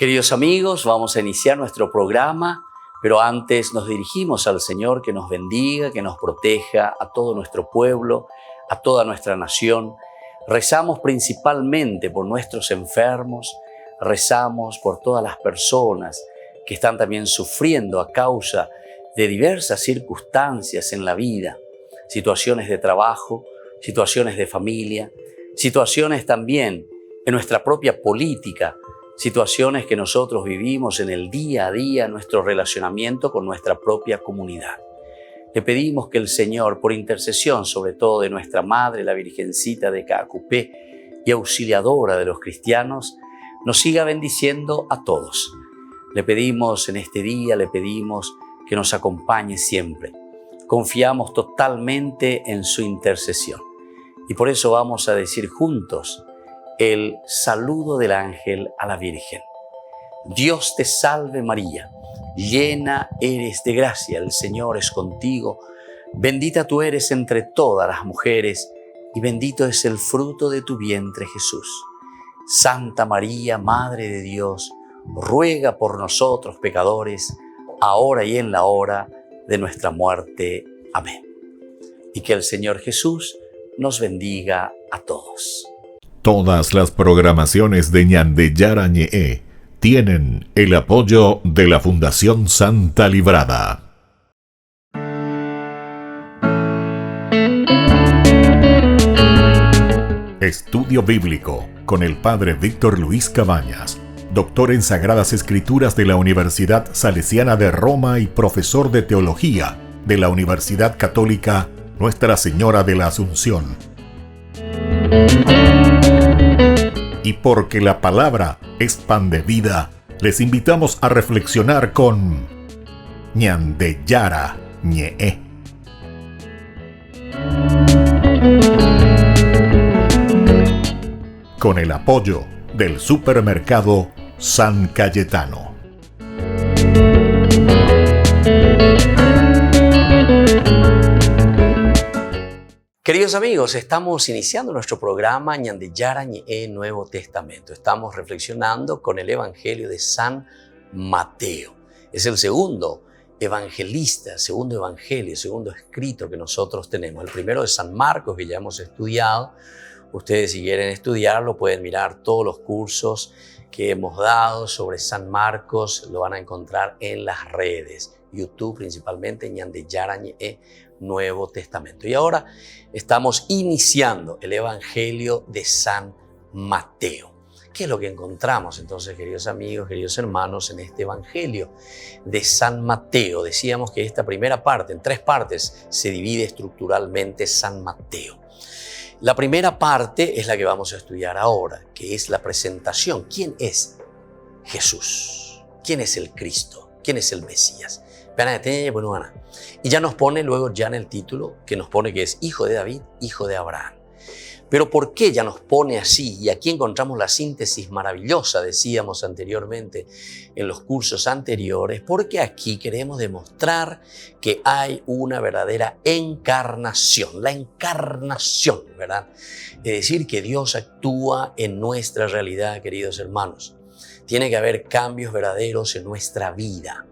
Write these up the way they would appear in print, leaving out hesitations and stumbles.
Queridos amigos, vamos a iniciar nuestro programa, pero antes nos dirigimos al Señor que nos bendiga, que nos proteja a todo nuestro pueblo, a toda nuestra nación. Rezamos principalmente por nuestros enfermos, rezamos por todas las personas que están también sufriendo a causa de diversas circunstancias en la vida, situaciones de trabajo, situaciones de familia, situaciones también en nuestra propia política, situaciones que nosotros vivimos en el día a día, nuestro relacionamiento con nuestra propia comunidad. Le pedimos que el Señor, por intercesión sobre todo de nuestra Madre, la Virgencita de Caacupé y auxiliadora de los cristianos, nos siga bendiciendo a todos. Le pedimos en este día, le pedimos que nos acompañe siempre. Confiamos totalmente en su intercesión. Y por eso vamos a decir juntos el saludo del ángel a la Virgen. Dios te salve María, llena eres de gracia, el Señor es contigo. Bendita tú eres entre todas las mujeres y bendito es el fruto de tu vientre Jesús. Santa María, Madre de Dios, ruega por nosotros pecadores, ahora y en la hora de nuestra muerte. Amén. Y que el Señor Jesús nos bendiga a todos. Todas las programaciones de Ñandeyara Ñe'e tienen el apoyo de la Fundación Santa Librada. Estudio Bíblico con el Padre Víctor Luis Cabañas, doctor en Sagradas Escrituras de la Universidad Salesiana de Roma y profesor de Teología de la Universidad Católica Nuestra Señora de la Asunción. Y porque la palabra es pan de vida, les invitamos a reflexionar con Ñandeyara Ñe'e. Con el apoyo del supermercado San Cayetano. Queridos amigos, estamos iniciando nuestro programa Ñandeyara Ñe'e Nuevo Testamento. Estamos reflexionando con el Evangelio de San Mateo. Es el segundo evangelista, segundo evangelio, segundo escrito que nosotros tenemos. El primero es San Marcos, que ya hemos estudiado. Ustedes, si quieren estudiarlo, pueden mirar todos los cursos que hemos dado sobre San Marcos. Lo van a encontrar en las redes, YouTube principalmente, Ñandeyara Ñe'e Nuevo Testamento. Y ahora estamos iniciando el Evangelio de San Mateo. ¿Qué es lo que encontramos entonces, queridos amigos, queridos hermanos, en este Evangelio de San Mateo? Decíamos que esta primera parte, en 3 partes, se divide estructuralmente San Mateo. La primera parte es la que vamos a estudiar ahora, que es la presentación. ¿Quién es Jesús? ¿Quién es el Cristo? ¿Quién es el Mesías? Y ya nos pone luego ya en el título que nos pone que es hijo de David, hijo de Abraham. Pero ¿por qué ya nos pone así? Y aquí encontramos la síntesis maravillosa, decíamos anteriormente en los cursos anteriores, porque aquí queremos demostrar que hay una verdadera encarnación, la encarnación, ¿verdad? Es decir, que Dios actúa en nuestra realidad, queridos hermanos. Tiene que haber cambios verdaderos en nuestra vida.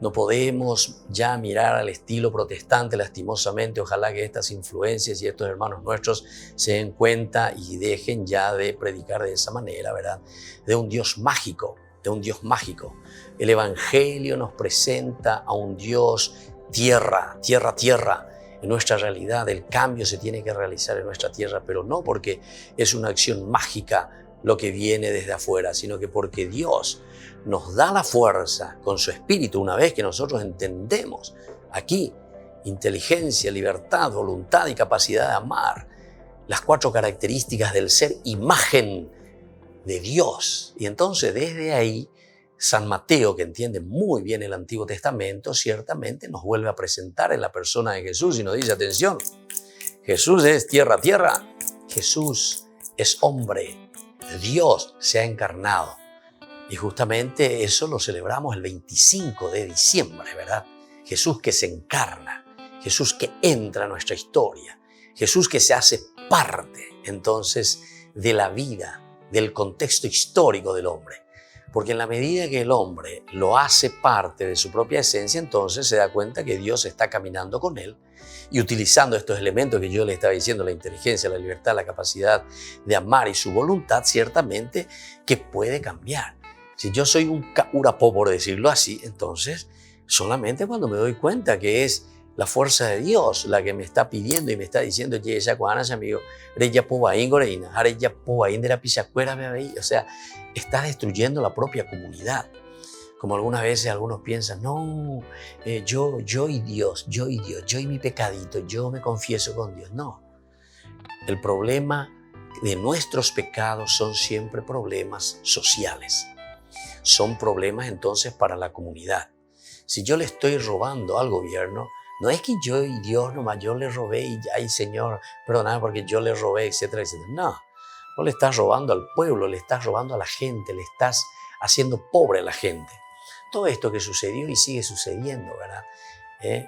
No podemos ya mirar al estilo protestante lastimosamente. Ojalá que estas influencias y estos hermanos nuestros se den cuenta y dejen ya de predicar de esa manera, ¿verdad? De un Dios mágico, de un Dios mágico. El Evangelio nos presenta a un Dios tierra. En nuestra realidad el cambio se tiene que realizar en nuestra tierra, pero no porque es una acción mágica lo que viene desde afuera, sino que porque Dios nos da la fuerza con su Espíritu una vez que nosotros entendemos aquí inteligencia, libertad, voluntad y capacidad de amar, las 4 características del ser imagen de Dios. Y entonces desde ahí San Mateo, que entiende muy bien el Antiguo Testamento, ciertamente nos vuelve a presentar en la persona de Jesús y nos dice, atención, Jesús es tierra, Jesús es hombre, Dios se ha encarnado. Y justamente eso lo celebramos el 25 de diciembre, ¿verdad? Jesús que se encarna, Jesús que entra a nuestra historia, Jesús que se hace parte entonces de la vida, del contexto histórico del hombre. Porque en la medida que el hombre lo hace parte de su propia esencia, entonces se da cuenta que Dios está caminando con él y utilizando estos elementos que yo le estaba diciendo, la inteligencia, la libertad, la capacidad de amar y su voluntad, ciertamente que puede cambiar. Si yo soy un caurapo, por decirlo así, entonces solamente cuando me doy cuenta que es la fuerza de Dios la que me está pidiendo y me está diciendo, amigo, o sea, está destruyendo la propia comunidad. Como algunas veces algunos piensan, no, yo y Dios, yo y mi pecadito, yo me confieso con Dios. No, el problema de nuestros pecados son siempre problemas sociales. Son problemas entonces para la comunidad. Si yo le estoy robando al gobierno, no es que yo y Dios nomás, yo le robé y ay Señor, perdóname porque yo le robé, etcétera, etcétera. No le estás robando al pueblo, le estás robando a la gente, le estás haciendo pobre a la gente. Todo esto que sucedió y sigue sucediendo, ¿verdad?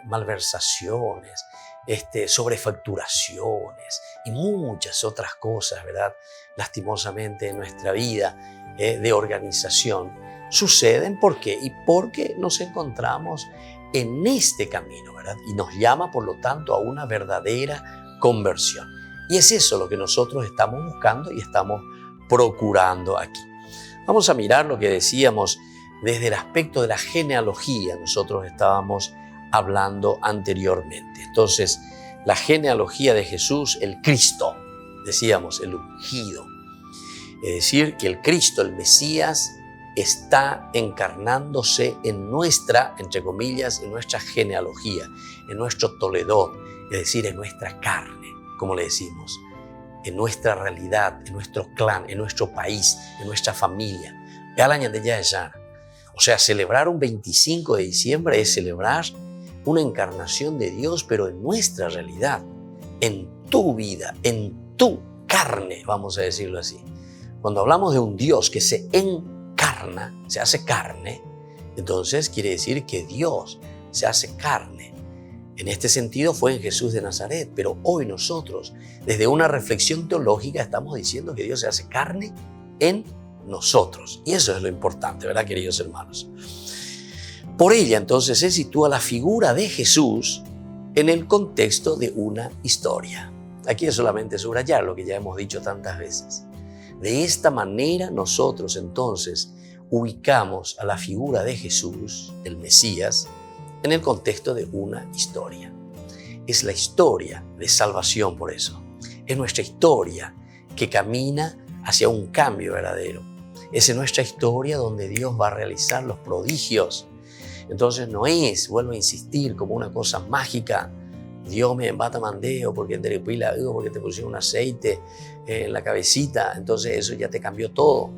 Malversaciones, sobrefacturaciones y muchas otras cosas, ¿verdad? Lastimosamente en nuestra vida de organización suceden. ¿Por qué? Y porque nos encontramos en este camino, ¿verdad? Y nos llama, por lo tanto, a una verdadera conversión. Y es eso lo que nosotros estamos buscando y estamos procurando aquí. Vamos a mirar lo que decíamos desde el aspecto de la genealogía. Nosotros estábamos hablando anteriormente. Entonces, la genealogía de Jesús, el Cristo, decíamos, el ungido. Es decir, que el Cristo, el Mesías, está encarnándose en nuestra, entre comillas, en nuestra genealogía, en nuestro Toledot, es decir, en nuestra carne, como le decimos, en nuestra realidad, en nuestro clan, en nuestro país, en nuestra familia. O sea, celebrar un 25 de diciembre es celebrar una encarnación de Dios, pero en nuestra realidad, en tu vida, en tu carne, vamos a decirlo así. Cuando hablamos de un Dios que se encarna, se hace carne, entonces quiere decir que Dios se hace carne. En este sentido fue en Jesús de Nazaret, pero hoy nosotros, desde una reflexión teológica, estamos diciendo que Dios se hace carne en nosotros. Y eso es lo importante, ¿verdad, queridos hermanos? Por ella, entonces, se sitúa la figura de Jesús en el contexto de una historia. Aquí es solamente subrayar lo que ya hemos dicho tantas veces. De esta manera, nosotros, entonces, ubicamos a la figura de Jesús, el Mesías, en el contexto de una historia. Es la historia de salvación, por eso. Es nuestra historia que camina hacia un cambio verdadero. Es en nuestra historia donde Dios va a realizar los prodigios. Entonces no es, vuelvo a insistir, como una cosa mágica. Dios me embata mandeo porque te porque te pusieron un aceite en la cabecita, entonces eso ya te cambió todo.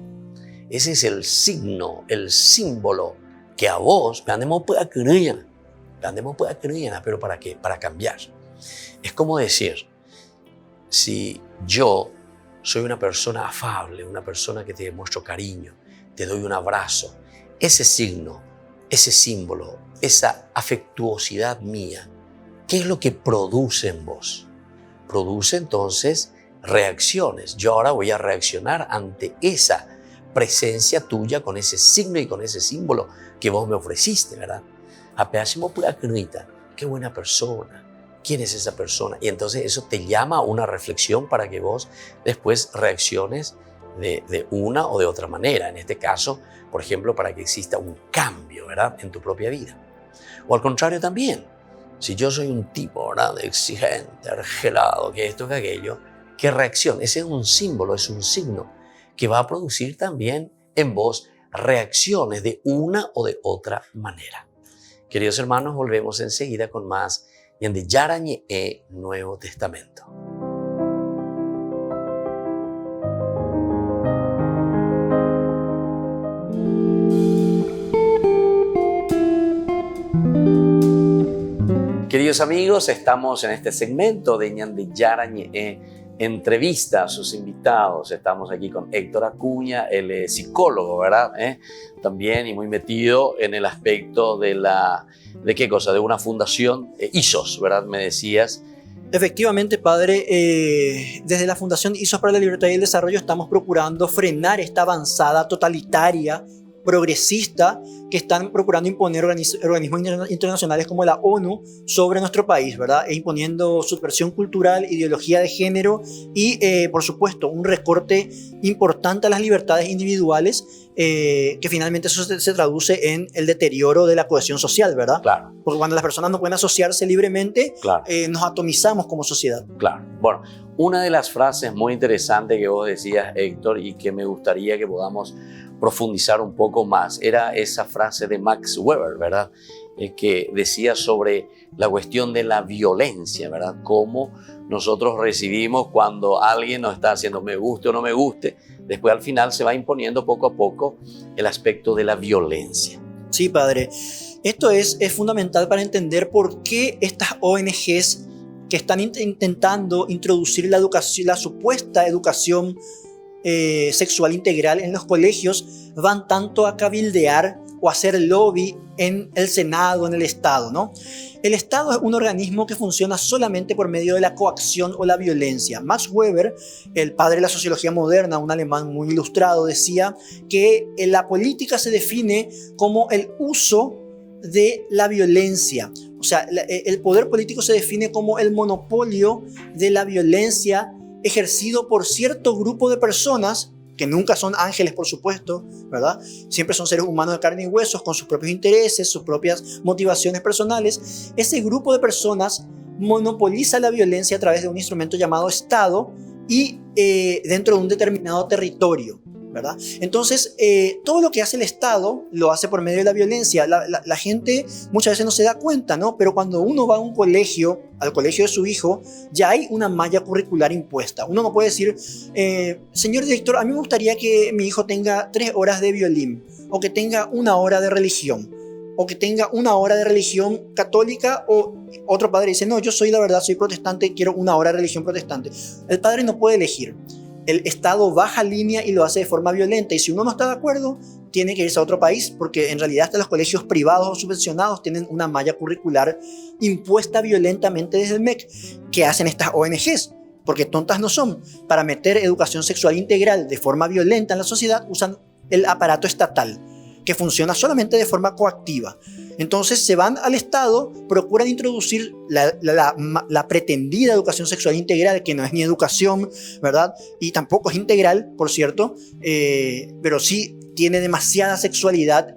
Ese es el signo, el símbolo que a vos, pero ¿para qué? Para cambiar. Es como decir, si yo soy una persona afable, una persona que te demuestro cariño, te doy un abrazo, ese signo, ese símbolo, esa afectuosidad mía, ¿qué es lo que produce en vos? Produce entonces reacciones. Yo ahora voy a reaccionar ante esa presencia tuya con ese signo y con ese símbolo que vos me ofreciste, ¿verdad? Qué buena persona. ¿Quién es esa persona? Y entonces eso te llama a una reflexión para que vos después reacciones de una o de otra manera. En este caso, por ejemplo, para que exista un cambio, ¿verdad?, en tu propia vida. O al contrario también, si yo soy un tipo, ¿verdad?, exigente, gelado, que esto, que aquello, ¿qué reacción? Ese es un símbolo, es un signo que va a producir también en vos reacciones de una o de otra manera. Queridos hermanos, volvemos enseguida con más Ñande Yarañe Nuevo Testamento. Queridos amigos, estamos en este segmento de Ñande Yarañe entrevista a sus invitados. Estamos aquí con Héctor Acuña, él es psicólogo, ¿verdad? También y muy metido en el aspecto ¿de qué cosa? De una fundación, ISOS, ¿verdad? Me decías. Efectivamente, padre, desde la Fundación ISOS para la Libertad y el Desarrollo estamos procurando frenar esta avanzada totalitaria progresista que están procurando imponer organismos internacionales como la ONU sobre nuestro país, ¿verdad? E imponiendo subversión cultural, ideología de género y, por supuesto, un recorte importante a las libertades individuales, que finalmente eso se traduce en el deterioro de la cohesión social, ¿verdad? Claro. Porque cuando las personas no pueden asociarse libremente, Claro. Nos atomizamos como sociedad. Claro. Bueno, una de las frases muy interesantes que vos decías, Héctor, y que me gustaría que podamos profundizar un poco más, era esa frase de Max Weber, ¿verdad? Que decía sobre la cuestión de la violencia, ¿verdad? Cómo nosotros recibimos cuando alguien nos está haciendo me guste o no me guste, después al final se va imponiendo poco a poco el aspecto de la violencia. Sí, padre. Esto es fundamental para entender por qué estas ONGs que están intentando introducir la educación, la supuesta educación sexual integral en los colegios, van tanto a cabildear o a hacer lobby en el Senado, en el Estado, ¿no? El Estado es un organismo que funciona solamente por medio de la coacción o la violencia. Max Weber, el padre de la sociología moderna, un alemán muy ilustrado, decía que la política se define como el uso de la violencia. O sea, el poder político se define como el monopolio de la violencia ejercido por cierto grupo de personas, que nunca son ángeles, por supuesto, ¿verdad? Siempre son seres humanos de carne y huesos, con sus propios intereses, sus propias motivaciones personales. Ese grupo de personas monopoliza la violencia a través de un instrumento llamado Estado y dentro de un determinado territorio, ¿verdad? Entonces, todo lo que hace el Estado lo hace por medio de la violencia. La gente muchas veces no se da cuenta, ¿no? Pero cuando uno va a un colegio, al colegio de su hijo, ya hay una malla curricular impuesta. Uno no puede decir, señor director, a mí me gustaría que mi hijo tenga 3 horas de violín, o que tenga 1 hora de religión, o que tenga 1 hora de religión católica, o otro padre dice, no, yo soy protestante, quiero 1 hora de religión protestante. El padre no puede elegir. El Estado baja línea y lo hace de forma violenta. Y si uno no está de acuerdo, tiene que irse a otro país, porque en realidad hasta los colegios privados o subvencionados tienen una malla curricular impuesta violentamente desde el MEC. ¿Qué hacen estas ONGs? Porque tontas no son. Para meter educación sexual integral de forma violenta en la sociedad, usan el aparato estatal, que funciona solamente de forma coactiva. Entonces se van al Estado, procuran introducir la pretendida educación sexual integral, que no es ni educación, ¿verdad? Y tampoco es integral, por cierto, pero sí tiene demasiada sexualidad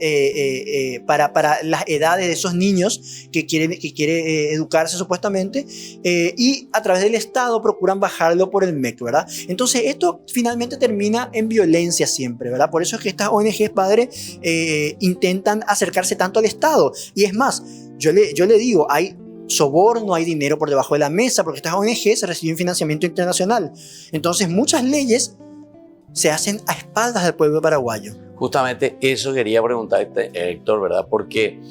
para las edades de esos niños que quieren educarse supuestamente, y a través del Estado procuran bajarlo por el MEC, ¿verdad? Entonces esto finalmente termina en violencia siempre, ¿verdad? Por eso es que estas ONGs, padre, intentan acercarse tanto al Estado. Y es más, yo le digo, hay soborno, hay dinero por debajo de la mesa, porque estas ONGs reciben financiamiento internacional. Entonces muchas leyes se hacen a espaldas del pueblo paraguayo. Justamente eso quería preguntarte, Héctor, ¿verdad? Porque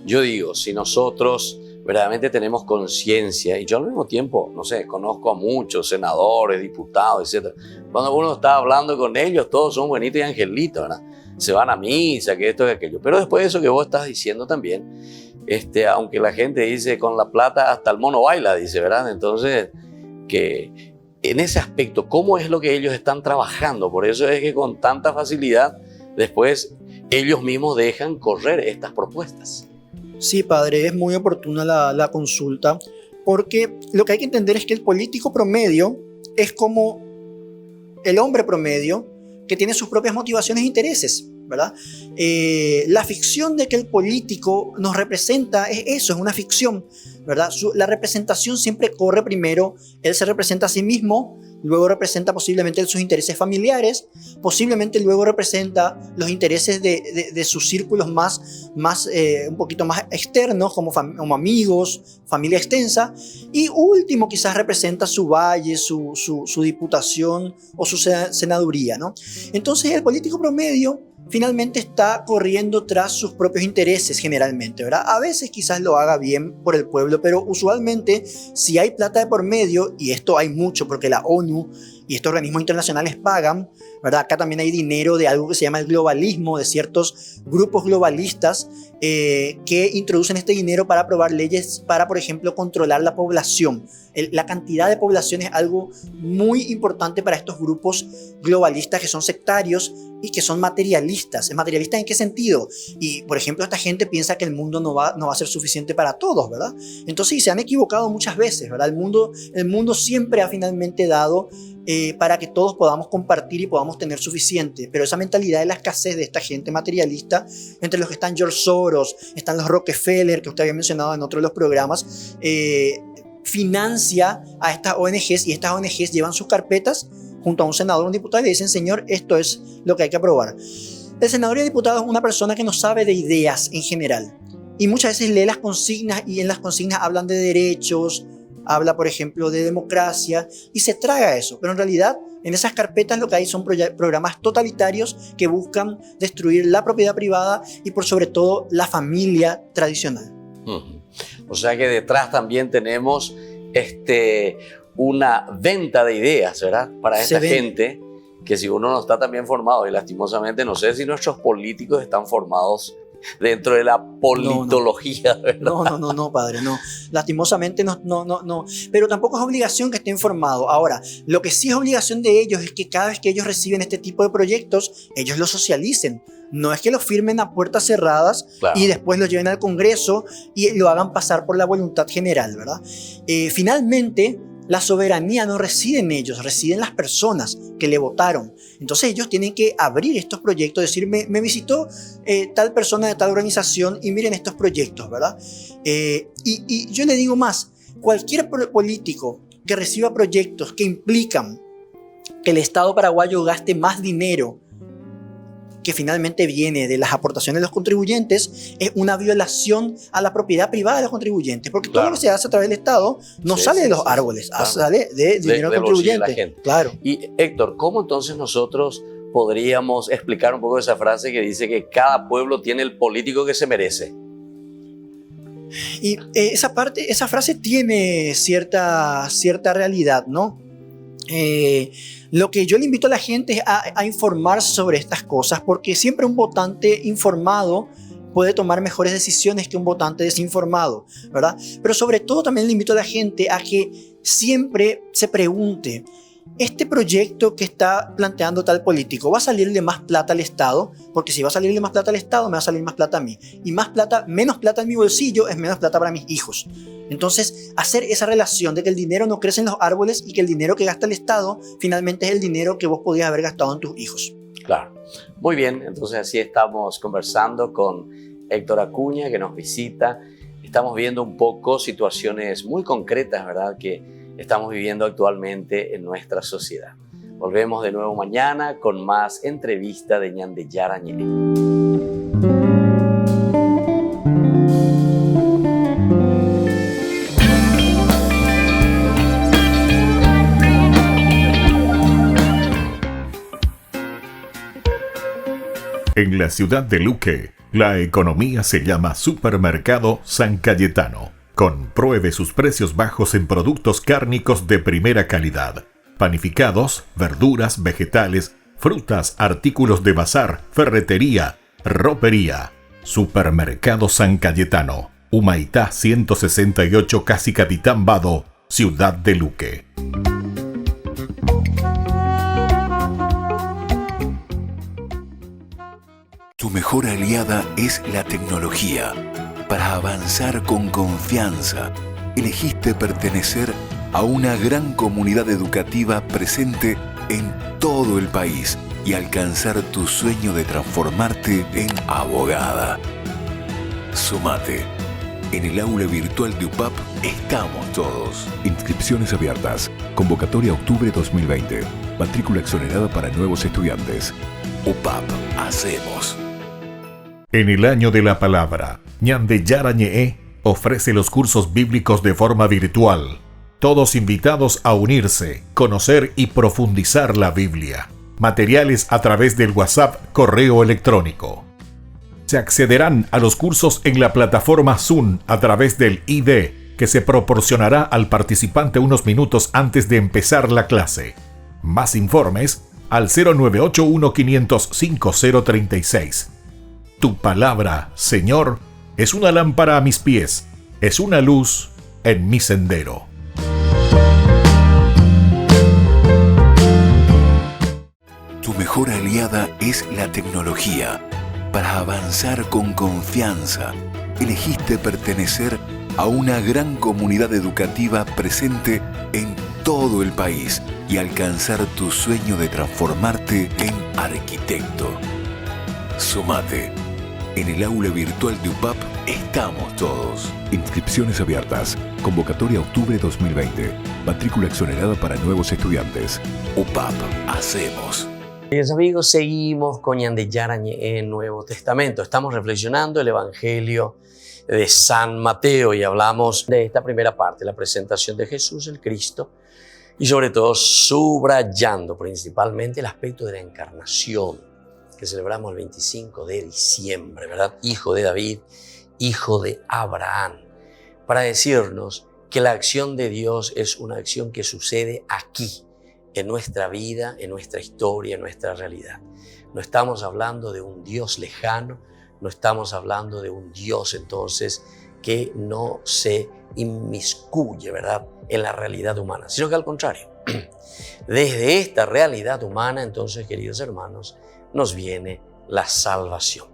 yo digo, si nosotros verdaderamente tenemos conciencia, y yo al mismo tiempo, no sé, conozco a muchos senadores, diputados, etc. Cuando uno está hablando con ellos, todos son buenitos y angelitos, ¿verdad? Se van a misa, que esto y aquello. Pero después de eso que vos estás diciendo también, aunque la gente dice con la plata hasta el mono baila, dice, ¿verdad? Entonces, que en ese aspecto, ¿cómo es lo que ellos están trabajando? Por eso es que con tanta facilidad después ellos mismos dejan correr estas propuestas. Sí, padre, es muy oportuna la consulta, porque lo que hay que entender es que el político promedio es como el hombre promedio que tiene sus propias motivaciones e intereses, ¿verdad? La ficción de que el político nos representa es eso, es una ficción, ¿verdad? La representación siempre corre primero, él se representa a sí mismo, luego representa posiblemente sus intereses familiares, posiblemente luego representa los intereses de sus círculos más un poquito más externos, como amigos, familia extensa, y último quizás representa su valle, su diputación o su senaduría, ¿no? Entonces el político promedio finalmente está corriendo tras sus propios intereses generalmente, ¿verdad? A veces quizás lo haga bien por el pueblo, pero usualmente si hay plata de por medio, y esto hay mucho porque la ONU y estos organismos internacionales pagan, ¿verdad? Acá también hay dinero de algo que se llama el globalismo, de ciertos grupos globalistas que introducen este dinero para aprobar leyes para, por ejemplo, controlar la población. La cantidad de población es algo muy importante para estos grupos globalistas que son sectarios y que son materialistas. ¿Materialistas en qué sentido? Y, por ejemplo, esta gente piensa que el mundo no va a ser suficiente para todos, ¿verdad? Entonces, sí, se han equivocado muchas veces, ¿verdad? El mundo siempre ha finalmente dado para que todos podamos compartir y podamos tener suficiente. Pero esa mentalidad de la escasez de esta gente materialista, entre los que están George Soros, están los Rockefeller, que usted había mencionado en otro de los programas, financia a estas ONGs, y estas ONGs llevan sus carpetas junto a un senador o un diputado y le dicen: señor, esto es lo que hay que aprobar. El senador y el diputado es una persona que no sabe de ideas en general, y muchas veces lee las consignas, y en las consignas hablan de derechos, habla, por ejemplo, de democracia, y se traga eso. Pero en realidad, en esas carpetas lo que hay son programas totalitarios que buscan destruir la propiedad privada y, por sobre todo, la familia tradicional. O sea que detrás también tenemos una venta de ideas, ¿verdad? Para esta gente que, si uno no está tan bien formado, y lastimosamente no sé si nuestros políticos están formados dentro de la politología, ¿verdad? No, padre, no. Lastimosamente no. Pero tampoco es obligación que estén formados. Ahora, lo que sí es obligación de ellos es que cada vez que ellos reciben este tipo de proyectos, ellos los socialicen. No es que los firmen a puertas cerradas, claro, y después los lleven al Congreso y lo hagan pasar por la voluntad general, ¿verdad? Finalmente, la soberanía no reside en ellos, reside en las personas que le votaron. Entonces ellos tienen que abrir estos proyectos, decir: me visitó tal persona de tal organización y miren estos proyectos, ¿verdad? Y yo le digo más: cualquier político que reciba proyectos que implican que el Estado paraguayo gaste más dinero que finalmente viene de las aportaciones de los contribuyentes, es una violación a la propiedad privada de los contribuyentes, porque claro, todo lo que se hace a través del Estado no sale de los árboles, claro, sale de dinero del contribuyente. Claro. Y Héctor, ¿cómo entonces nosotros podríamos explicar un poco esa frase que dice que cada pueblo tiene el político que se merece? Y esa frase tiene cierta realidad, ¿no? Lo que yo le invito a la gente es a informarse sobre estas cosas, porque siempre un votante informado puede tomar mejores decisiones que un votante desinformado, ¿verdad? Pero sobre todo también le invito a la gente a que siempre se pregunte: ¿este proyecto que está planteando tal político va a salirle más plata al Estado? Porque si va a salirle más plata al Estado, me va a salir más plata a mí. Y menos plata en mi bolsillo es menos plata para mis hijos. Entonces, hacer esa relación de que el dinero no crece en los árboles y que el dinero que gasta el Estado finalmente es el dinero que vos podías haber gastado en tus hijos. Claro. Muy bien, entonces así estamos conversando con Héctor Acuña, que nos visita. Estamos viendo un poco situaciones muy concretas, ¿verdad?, que estamos viviendo actualmente en nuestra sociedad. Volvemos de nuevo mañana con más entrevista de Ñandeyara Ñe'e. En la ciudad de Luque, la economía se llama Supermercado San Cayetano. Compruebe sus precios bajos en productos cárnicos de primera calidad. Panificados, verduras, vegetales, frutas, artículos de bazar, ferretería, ropería. Supermercado San Cayetano. Humaitá 168, Casi Capitán Vado, ciudad de Luque. Tu mejor aliada es la tecnología. Para avanzar con confianza, elegiste pertenecer a una gran comunidad educativa presente en todo el país y alcanzar tu sueño de transformarte en abogada. Sumate. En el aula virtual de UPAP estamos todos. Inscripciones abiertas. Convocatoria octubre 2020. Matrícula exonerada para nuevos estudiantes. UPAP. Hacemos. En el año de la palabra, Ñandeyara Ñe'e ofrece los cursos bíblicos de forma virtual. Todos invitados a unirse, conocer y profundizar la Biblia. Materiales a través del WhatsApp, correo electrónico. Se accederán a los cursos en la plataforma Zoom a través del ID, que se proporcionará al participante unos minutos antes de empezar la clase. Más informes al 0981-505-036. Tu palabra, Señor, es una lámpara a mis pies, es una luz en mi sendero. Tu mejor aliada es la tecnología. Para avanzar con confianza, elegiste pertenecer a una gran comunidad educativa presente en todo el país y alcanzar tu sueño de transformarte en arquitecto. Sumate. En el aula virtual de UPAP estamos todos. Inscripciones abiertas. Convocatoria octubre 2020. Matrícula exonerada para nuevos estudiantes. UPAP. Hacemos. Queridos amigos, seguimos con Ñandeyara en Nuevo Testamento. Estamos reflexionando el Evangelio de San Mateo y hablamos de esta primera parte, la presentación de Jesús, el Cristo, y sobre todo subrayando principalmente el aspecto de la encarnación que celebramos el 25 de diciembre, ¿verdad? Hijo de David, hijo de Abraham, para decirnos que la acción de Dios es una acción que sucede aquí, en nuestra vida, en nuestra historia, en nuestra realidad. No estamos hablando de un Dios lejano, no estamos hablando de un Dios entonces que no se inmiscuye, ¿verdad?, en la realidad humana, sino que al contrario, desde esta realidad humana, entonces, queridos hermanos, nos viene la salvación.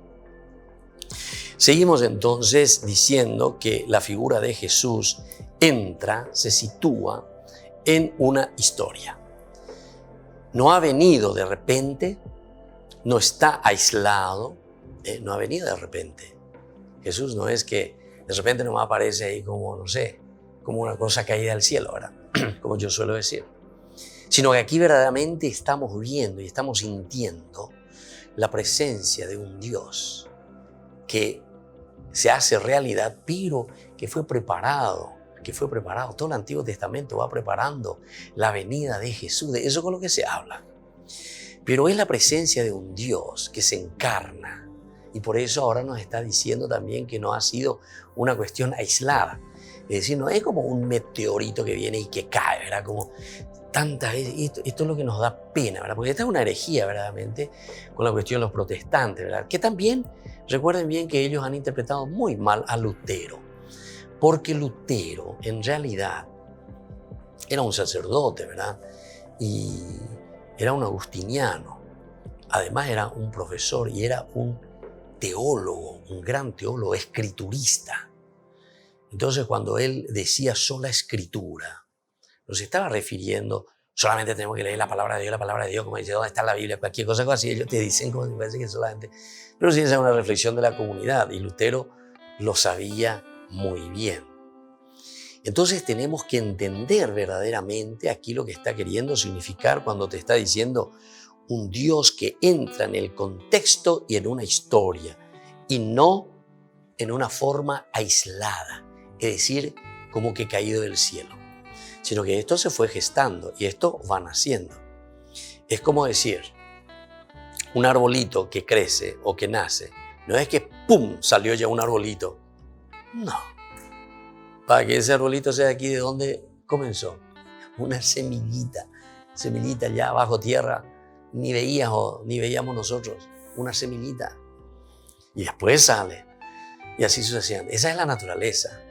Seguimos entonces diciendo que la figura de Jesús entra, se sitúa en una historia. No ha venido de repente, no está aislado, no ha venido de repente. Jesús no es que de repente nomás aparece ahí como, no sé, como una cosa caída del cielo, ¿verdad? Como yo suelo decir. Sino que aquí verdaderamente estamos viendo y estamos sintiendo la presencia de un Dios que se hace realidad, pero que fue preparado. Todo el Antiguo Testamento va preparando la venida de Jesús, de eso con lo que se habla. Pero es la presencia de un Dios que se encarna y por eso ahora nos está diciendo también que no ha sido una cuestión aislada. Es decir, no es como un meteorito que viene y que cae, ¿verdad? Como tantas veces, esto es lo que nos da pena, ¿verdad? Porque esta es una herejía verdaderamente con la cuestión de los protestantes, ¿verdad? Que también, recuerden bien que ellos han interpretado muy mal a Lutero. Porque Lutero, en realidad, era un sacerdote, ¿verdad? Y era un agustiniano. Además, era un profesor y era un teólogo, un gran teólogo, escriturista. Entonces, cuando él decía sola escritura, no se estaba refiriendo, solamente tenemos que leer la palabra de Dios, como dice, ¿dónde está la Biblia? Cualquier cosa así, ellos te dicen como si parece que solamente... Pero sí, esa es una reflexión de la comunidad y Lutero lo sabía muy bien. Entonces tenemos que entender verdaderamente aquí lo que está queriendo significar cuando te está diciendo un Dios que entra en el contexto y en una historia y no en una forma aislada, es decir, como que caído del cielo, sino que esto se fue gestando y esto va naciendo. Es como decir, un arbolito que crece o que nace, no es que ¡pum! Salió ya un arbolito. No. Para que ese arbolito sea aquí, ¿de dónde comenzó? Una semillita ya bajo tierra, ni veíamos nosotros, una semillita. Y después sale, y así sucesivamente. Esa es la naturaleza.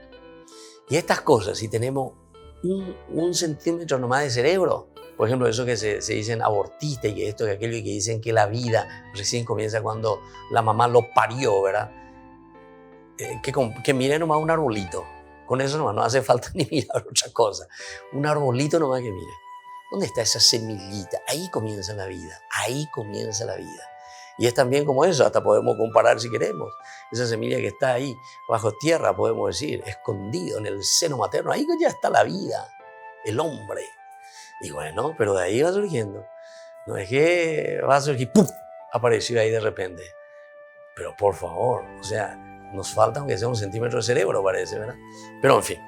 Y estas cosas, si tenemos un centímetro nomás de cerebro, por ejemplo, eso que se dicen abortista y que esto y aquello, y que dicen que la vida recién comienza cuando la mamá lo parió, ¿verdad? Que mire nomás un arbolito. Con eso nomás, no hace falta ni mirar otra cosa. Un arbolito nomás que mire. ¿Dónde está esa semillita? Ahí comienza la vida. Ahí comienza la vida. Y es también como eso, hasta podemos comparar si queremos. Esa semilla que está ahí bajo tierra, podemos decir, escondido en el seno materno. Ahí ya está la vida, el hombre. Y bueno, pero de ahí va surgiendo. No es que va a surgir, ¡pum!, apareció ahí de repente. Pero por favor, o sea, nos falta aunque sea un centímetro de cerebro, parece, ¿verdad? Pero en fin.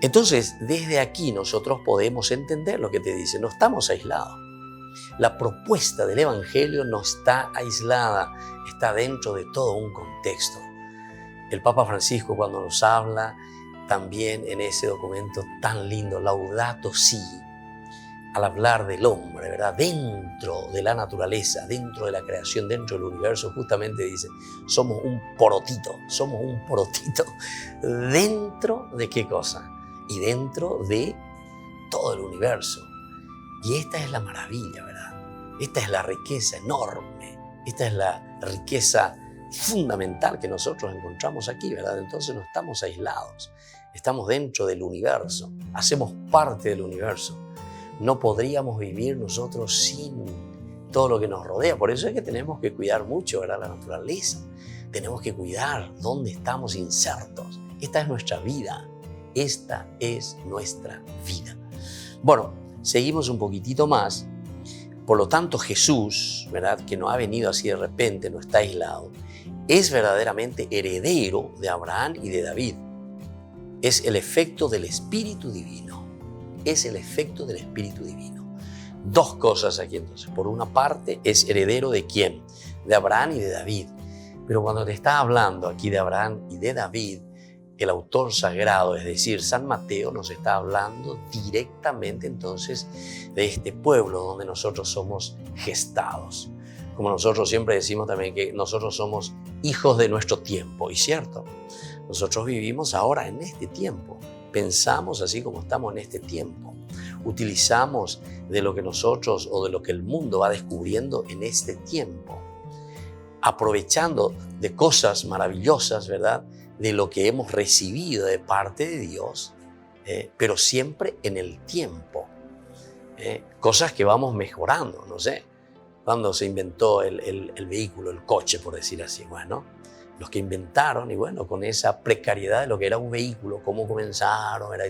Entonces, desde aquí nosotros podemos entender lo que te dice. No estamos aislados. La propuesta del Evangelio no está aislada, está dentro de todo un contexto. El Papa Francisco, cuando nos habla también en ese documento tan lindo, Laudato Si, al hablar del hombre, ¿verdad? Dentro de la naturaleza, dentro de la creación, dentro del universo, justamente dice, somos un porotito dentro de ¿qué cosa? Y dentro de todo el universo. Y esta es la maravilla, ¿verdad? Esta es la riqueza enorme, esta es la riqueza fundamental que nosotros encontramos aquí, ¿verdad? Entonces no estamos aislados, estamos dentro del universo, hacemos parte del universo. No podríamos vivir nosotros sin todo lo que nos rodea. Por eso es que tenemos que cuidar mucho, ¿verdad? La naturaleza. Tenemos que cuidar dónde estamos insertos. Esta es nuestra vida. Esta es nuestra vida. Bueno, seguimos un poquitito más. Por lo tanto, Jesús, ¿verdad? Que no ha venido así de repente, no está aislado, es verdaderamente heredero de Abraham y de David. Es el efecto del Espíritu Divino. Es el efecto del Espíritu Divino. Dos cosas aquí entonces. Por una parte, es heredero ¿de quién? De Abraham y de David. Pero cuando te está hablando aquí de Abraham y de David, el autor sagrado, es decir, San Mateo, nos está hablando directamente entonces de este pueblo donde nosotros somos gestados. Como nosotros siempre decimos también que nosotros somos hijos de nuestro tiempo. Y cierto, nosotros vivimos ahora en este tiempo. Pensamos así como estamos en este tiempo. Utilizamos de lo que nosotros o de lo que el mundo va descubriendo en este tiempo. Aprovechando de cosas maravillosas, ¿verdad? De lo que hemos recibido de parte de Dios, pero siempre en el tiempo. Cosas que vamos mejorando, no sé. Cuando se inventó el vehículo, el coche, por decir así, bueno, los que inventaron, y bueno, con esa precariedad de lo que era un vehículo, cómo comenzaron, ¿verdad?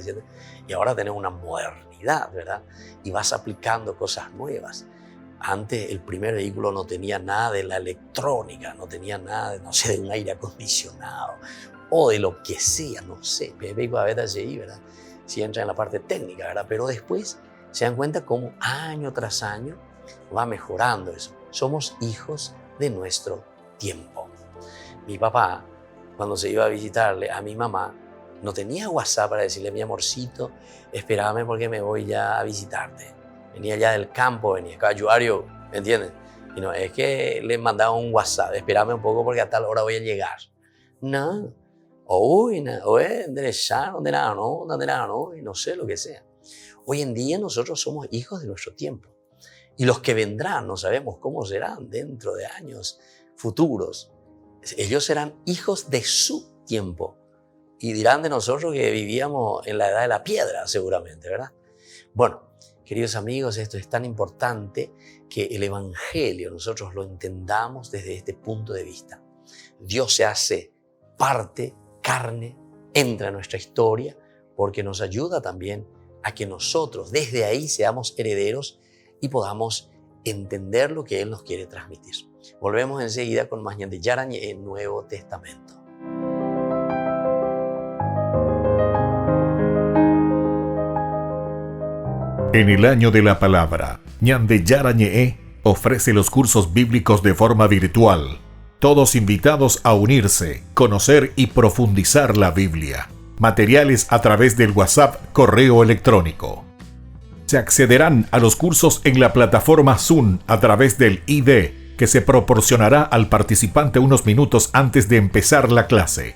Y ahora tenemos una modernidad, ¿verdad? Y vas aplicando cosas nuevas. Antes el primer vehículo no tenía nada de la electrónica, no tenía nada de, no sé, de un aire acondicionado o de lo que sea, no sé. El vehículo a veces ahí, ¿verdad? Si entra en la parte técnica, ¿verdad? Pero después se dan cuenta cómo año tras año va mejorando eso. Somos hijos de nuestro tiempo. Mi papá, cuando se iba a visitarle a mi mamá, no tenía WhatsApp para decirle, mi amorcito, espérame porque me voy ya a visitarte. Venía ya del campo, venía Cayuario, ¿me entiendes? Y no, es que le mandaba un WhatsApp, espérame un poco porque a tal hora voy a llegar. No, no sé lo que sea. Hoy en día nosotros somos hijos de nuestro tiempo. Y los que vendrán, no sabemos cómo serán dentro de años futuros. Ellos serán hijos de su tiempo. Y dirán de nosotros que vivíamos en la edad de la piedra, seguramente, ¿verdad? Bueno, queridos amigos, esto es tan importante que el Evangelio nosotros lo entendamos desde este punto de vista. Dios se hace parte, carne, entra en nuestra historia, porque nos ayuda también a que nosotros desde ahí seamos herederos y podamos entender lo que Él nos quiere transmitir. Volvemos enseguida con más Ñande Yarañe en Nuevo Testamento. En el año de la palabra, Ñande Yarañe ofrece los cursos bíblicos de forma virtual. Todos invitados a unirse, conocer y profundizar la Biblia. Materiales a través del WhatsApp, correo electrónico. Se accederán a los cursos en la plataforma Zoom a través del ID que se proporcionará al participante unos minutos antes de empezar la clase.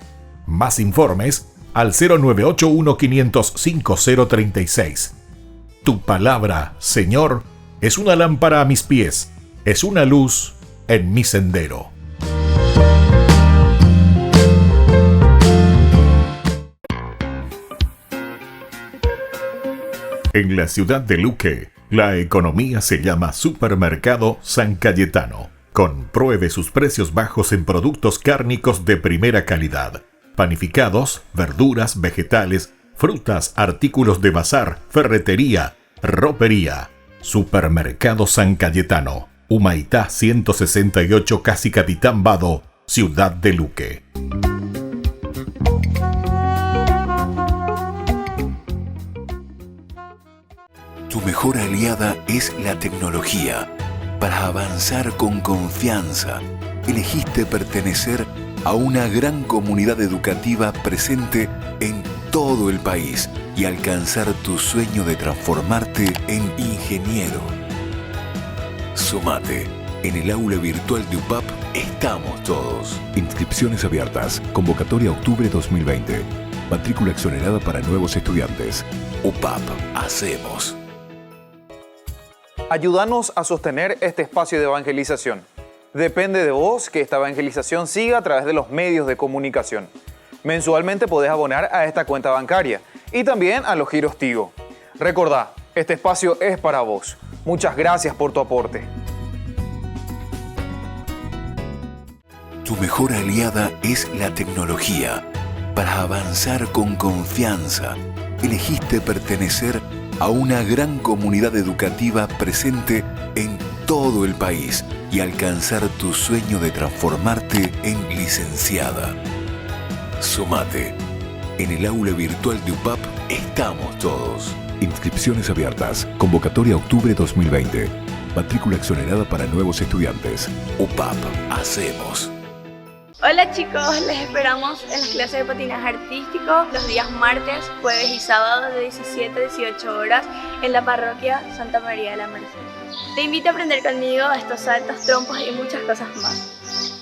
Más informes al 0981-500-5036. Tu palabra, Señor, es una lámpara a mis pies, es una luz en mi sendero. En la ciudad de Luque, la economía se llama Supermercado San Cayetano. Compruebe sus precios bajos en productos cárnicos de primera calidad. Panificados, verduras, vegetales, frutas, artículos de bazar, ferretería, ropería. Supermercado San Cayetano. Humaitá 168 Casi Capitán Vado, ciudad de Luque. Tu mejor aliada es la tecnología. Para avanzar con confianza, elegiste pertenecer a una gran comunidad educativa presente en todo el país y alcanzar tu sueño de transformarte en ingeniero. Sumate. En el aula virtual de UPAP estamos todos. Inscripciones abiertas. Convocatoria octubre 2020. Matrícula exonerada para nuevos estudiantes. UPAP. Hacemos. Ayúdanos a sostener este espacio de evangelización. Depende de vos que esta evangelización siga a través de los medios de comunicación. Mensualmente podés abonar a esta cuenta bancaria y también a los giros Tigo. Recordá, este espacio es para vos. Muchas gracias por tu aporte. Tu mejor aliada es la tecnología. Para avanzar con confianza, elegiste pertenecer a una gran comunidad educativa presente en todo el país y alcanzar tu sueño de transformarte en licenciada. Sumate. En el aula virtual de UPAP estamos todos. Inscripciones abiertas. Convocatoria octubre 2020. Matrícula exonerada para nuevos estudiantes. UPAP. Hacemos. Hola chicos, les esperamos en las clases de patinaje artístico los días martes, jueves y sábados de 17 a 18 horas en la parroquia Santa María de la Merced. Te invito a aprender conmigo estos saltos, trompos y muchas cosas más.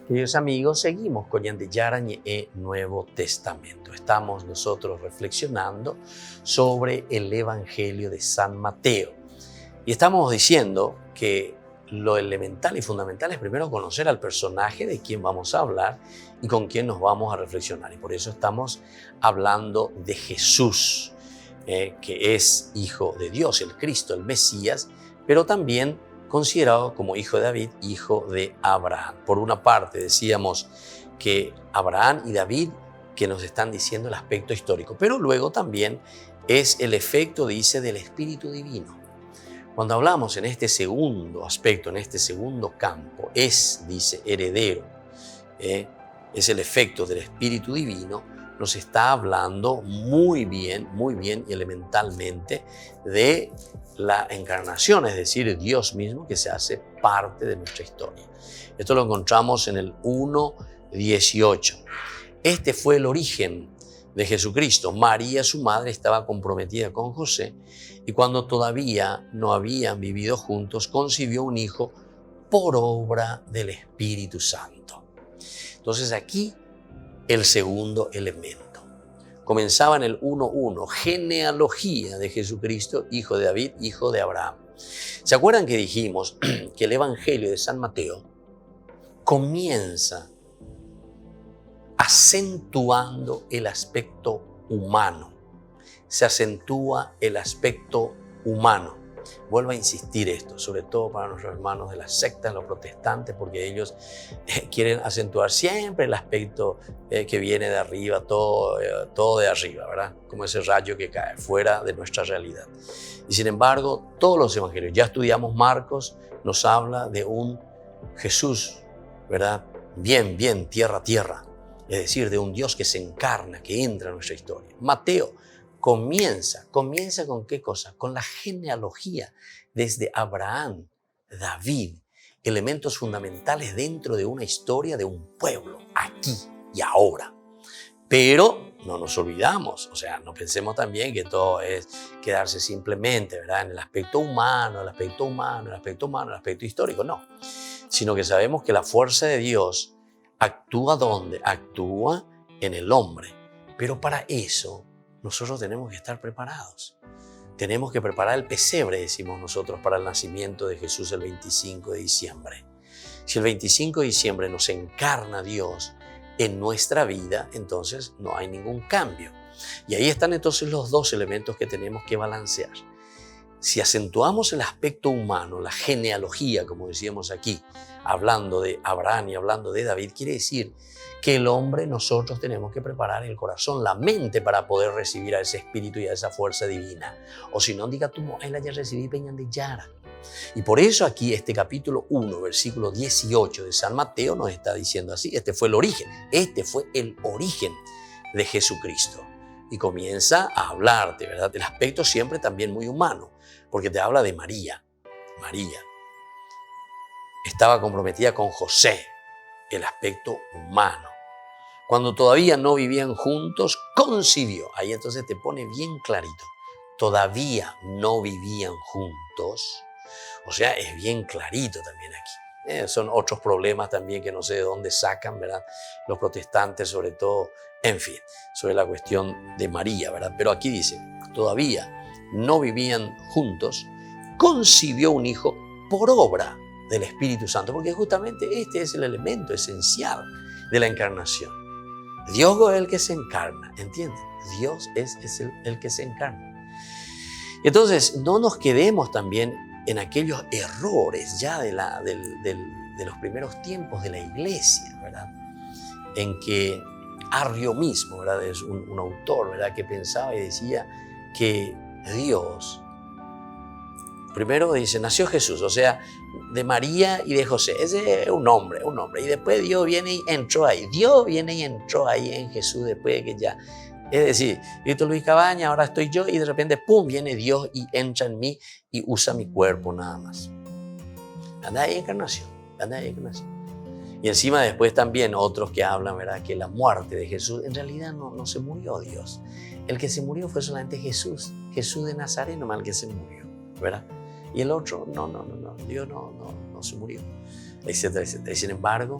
Queridos amigos, seguimos con Ñandeyara Ñe'e Nuevo Testamento. Estamos nosotros reflexionando sobre el Evangelio de San Mateo. Y estamos diciendo que lo elemental y fundamental es primero conocer al personaje de quien vamos a hablar y con quien nos vamos a reflexionar. Y por eso estamos hablando de Jesús, que es Hijo de Dios, el Cristo, el Mesías, pero también considerado como hijo de David, hijo de Abraham. Por una parte decíamos que Abraham y David, que nos están diciendo el aspecto histórico, pero luego también es el efecto, dice, del Espíritu Divino. Cuando hablamos en este segundo aspecto, en este segundo campo, dice, heredero, es el efecto del Espíritu Divino, nos está hablando muy bien y elementalmente de la encarnación, es decir, Dios mismo que se hace parte de nuestra historia. Esto lo encontramos en el 1:18. Este fue el origen de Jesucristo. María, su madre, estaba comprometida con José y cuando todavía no habían vivido juntos, concibió un hijo por obra del Espíritu Santo. Entonces aquí el segundo elemento. Comenzaba en el 1:1, genealogía de Jesucristo, hijo de David, hijo de Abraham. ¿Se acuerdan que dijimos que el Evangelio de San Mateo comienza acentuando el aspecto humano? Se acentúa el aspecto humano. Vuelvo a insistir esto, sobre todo para nuestros hermanos de las sectas, los protestantes, porque ellos quieren acentuar siempre el aspecto que viene de arriba, todo de arriba, ¿verdad? Como ese rayo que cae fuera de nuestra realidad. Y sin embargo, todos los evangelios, ya estudiamos Marcos, nos habla de un Jesús, ¿verdad? Bien, tierra, es decir, de un Dios que se encarna, que entra en nuestra historia. Mateo comienza con ¿qué cosa? Con la genealogía desde Abraham, David, elementos fundamentales dentro de una historia de un pueblo, aquí y ahora. Pero no nos olvidamos, o sea, no pensemos también que todo es quedarse simplemente, ¿verdad?, en el aspecto humano, el aspecto histórico, no. Sino que sabemos que la fuerza de Dios actúa ¿dónde? Actúa en el hombre. Pero para eso nosotros tenemos que estar preparados. Tenemos que preparar el pesebre, decimos nosotros, para el nacimiento de Jesús el 25 de diciembre. Si el 25 de diciembre nos encarna Dios en nuestra vida, entonces no hay ningún cambio. Y ahí están entonces los dos elementos que tenemos que balancear. Si acentuamos el aspecto humano, la genealogía, como decíamos aquí, hablando de Abraham y hablando de David, quiere decir que el hombre, nosotros tenemos que preparar el corazón, la mente para poder recibir a ese espíritu y a esa fuerza divina. O si no, diga tú, él haya recibido Ñandeyara. Y por eso aquí este capítulo 1, versículo 18 de San Mateo nos está diciendo así, este fue el origen de Jesucristo. Y comienza a hablarte, ¿verdad?, del aspecto siempre también muy humano, porque te habla de María. María estaba comprometida con José, el aspecto humano. Cuando todavía no vivían juntos, concibió. Ahí entonces te pone bien clarito. Todavía no vivían juntos. O sea, es bien clarito también aquí. Son otros problemas también que no sé de dónde sacan, ¿verdad?, los protestantes sobre todo, en fin, sobre la cuestión de María, ¿verdad? Pero aquí dice, todavía no vivían juntos, concibió un hijo por obra del Espíritu Santo, porque justamente este es el elemento esencial de la encarnación. Dios es el que se encarna, ¿entienden? Dios es el que se encarna. Entonces, no nos quedemos también en aquellos errores ya de los primeros tiempos de la iglesia, ¿verdad? En que Arrio mismo, ¿verdad?, es un autor, ¿verdad?, que pensaba y decía que Dios, primero dice, nació Jesús, o sea, de María y de José. Ese es un hombre. Y después Dios viene y entró ahí. Dios viene y entró ahí en Jesús después de que ya... Es decir, Víctor Luis Cabañas, ahora estoy yo y de repente, ¡pum!, viene Dios y entra en mí y usa mi cuerpo nada más. Anda ahí encarnación. Y encima después también otros que hablan, ¿verdad?, que la muerte de Jesús, en realidad no se murió Dios. El que se murió fue solamente Jesús de Nazaret, nomás el que se murió, ¿verdad? Y el otro, no, Dios no se murió, etcétera, etcétera. Y sin embargo,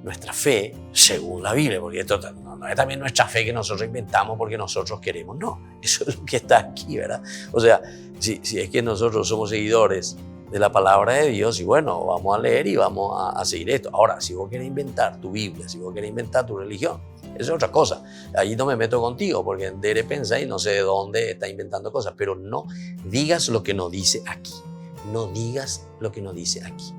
nuestra fe, según la Biblia, porque esto no es también nuestra fe que nosotros inventamos porque nosotros queremos, no, eso es lo que está aquí, ¿verdad? O sea, si es que nosotros somos seguidores de la palabra de Dios, y bueno, vamos a leer y vamos a seguir esto. Ahora, si vos querés inventar tu Biblia, si vos querés inventar tu religión, eso es otra cosa. Ahí no me meto contigo porque de repente no sé de dónde está inventando cosas, pero no digas lo que no dice aquí. No digas lo que no dice aquí.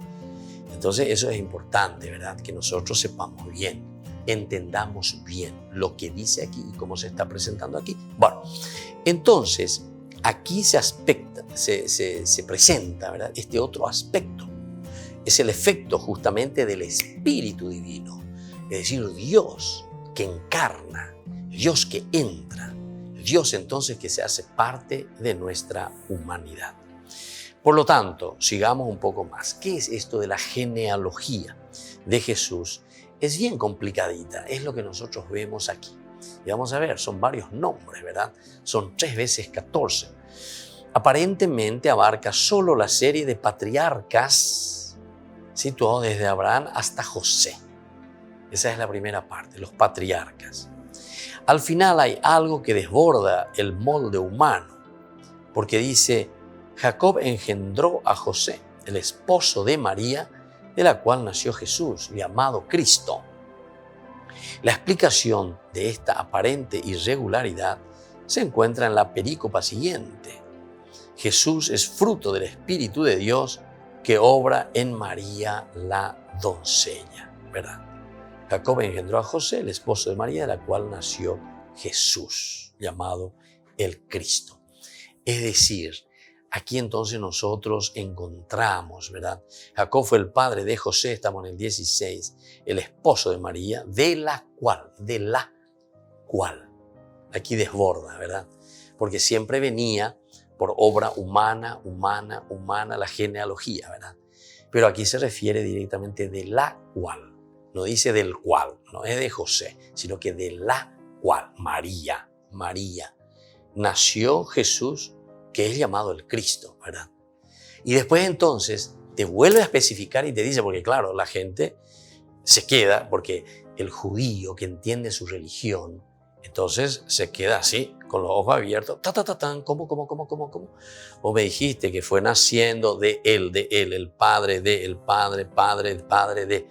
Entonces eso es importante, ¿verdad? Que nosotros sepamos bien, entendamos bien lo que dice aquí y cómo se está presentando aquí. Bueno, entonces aquí se presenta, ¿verdad?, este otro aspecto. Es el efecto justamente del Espíritu Divino. Es decir, Dios que encarna, Dios que entra, Dios entonces que se hace parte de nuestra humanidad. Por lo tanto, sigamos un poco más. ¿Qué es esto de la genealogía de Jesús? Es bien complicadita, es lo que nosotros vemos aquí. Y vamos a ver, son varios nombres, ¿verdad? Son 3 veces 14. Aparentemente abarca solo la serie de patriarcas situados desde Abraham hasta José. Esa es la primera parte, los patriarcas. Al final hay algo que desborda el molde humano, porque dice, Jacob engendró a José, el esposo de María, de la cual nació Jesús, llamado Cristo. La explicación de esta aparente irregularidad se encuentra en la perícopa siguiente. Jesús es fruto del Espíritu de Dios que obra en María la doncella, ¿verdad? Jacob engendró a José, el esposo de María, de la cual nació Jesús, llamado el Cristo. Es decir, aquí entonces nosotros encontramos, ¿verdad? Jacob fue el padre de José, estamos en el 16, el esposo de María, de la cual, aquí desborda, ¿verdad? Porque siempre venía por obra humana, la genealogía, ¿verdad? Pero aquí se refiere directamente de la cual. No dice del cual, no es de José, sino que de la cual, María, nació Jesús, que es llamado el Cristo, ¿verdad? Y después entonces te vuelve a especificar y te dice, porque claro, la gente se queda, porque el judío que entiende su religión, entonces se queda así, con los ojos abiertos, ¿cómo? Vos me dijiste que fue naciendo de él, el padre de, el padre de.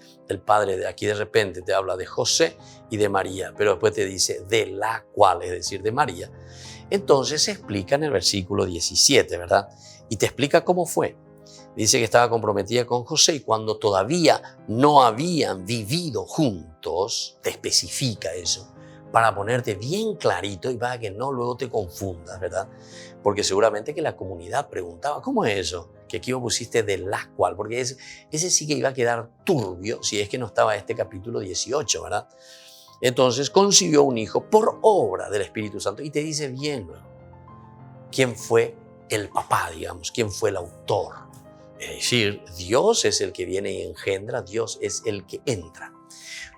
Aquí de repente te habla de José y de María, pero después te dice de la cual, es decir, de María. Entonces se explica en el versículo 17, ¿verdad? Y te explica cómo fue. Dice que estaba comprometida con José y cuando todavía no habían vivido juntos, te especifica eso, para ponerte bien clarito y para que no luego te confundas, ¿verdad? Porque seguramente que la comunidad preguntaba, ¿cómo es eso? que aquí vos pusiste de la cual, porque ese sí que iba a quedar turbio si es que no estaba este capítulo 18, ¿verdad? Entonces concibió un hijo por obra del Espíritu Santo. Y te dice bien luego quién fue el papá, digamos, quién fue el autor. Es decir, Dios es el que viene y engendra, Dios es el que entra.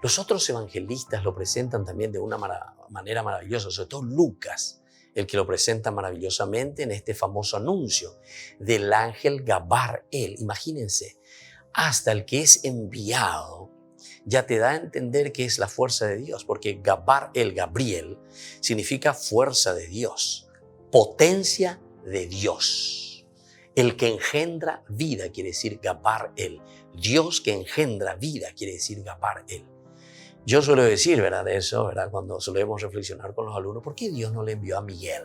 Los otros evangelistas lo presentan también de una manera maravillosa, sobre todo Lucas, el que lo presenta maravillosamente en este famoso anuncio del ángel Gabriel. Imagínense, hasta el que es enviado ya te da a entender que es la fuerza de Dios, porque Gabriel, significa fuerza de Dios, potencia de Dios. El que engendra vida quiere decir Gabriel. Dios que engendra vida quiere decir Gabriel. Yo suelo decir, ¿verdad? Eso, ¿verdad? Cuando solemos reflexionar con los alumnos, ¿por qué Dios no le envió a Miguel